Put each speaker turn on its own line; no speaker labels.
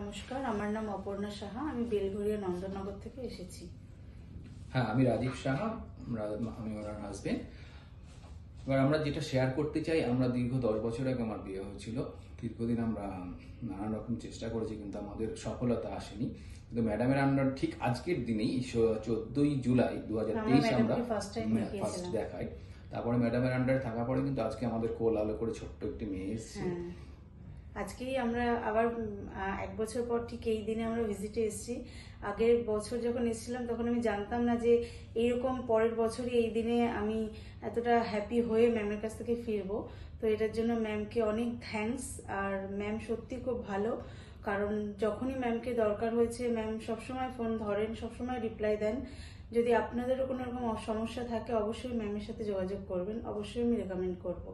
নমস্কার, আমার নাম অপর্ণা সাহা। আমি বেলঘরিয়া নন্দননগর থেকে এসেছি।
হ্যাঁ, আমি রাজীব সাহা, আমি ওনার হাজবেন্ড। এবার আমরা যেটা শেয়ার করতে চাই, আমরা দীর্ঘ 10 বছর আগে আমার বিয়ে হয়েছিল। দীর্ঘদিন আমরা নানান রকম চেষ্টা করেছি, কিন্তু আমাদের সফলতা আসেনি। কিন্তু ম্যাডামের আমরা ঠিক আজকের দিনেই 14ই জুলাই 2023 আমরা ফার্স্ট দেখাই। তারপরে ম্যাডামের আন্ডারে থাকার পরে কিন্তু আজকে আমাদের কোল আলো করে ছোট্ট একটি মেয়ে এসেছে।
আজকেই আমরা আবার 1 বছর পর ঠিক এই দিনে আমরা ভিজিটে এসেছি। আগের বছর যখন এসেছিলাম তখন আমি জানতাম না যে এইরকম পরের বছরই এই দিনে আমি এতটা হ্যাপি হয়ে ম্যামের কাছ থেকে ফিরবো। তো এটার জন্য ম্যামকে অনেক থ্যাঙ্কস। আর ম্যাম সত্যি খুব ভালো, কারণ যখনই ম্যামকে দরকার হয়েছে ম্যাম সবসময় ফোন ধরেন, সবসময় রিপ্লাই দেন। যদি আপনাদেরও কোনো রকম সমস্যা থাকে অবশ্যই ম্যামের সাথে যোগাযোগ করবেন, অবশ্যই আমি রেকমেন্ড করবো।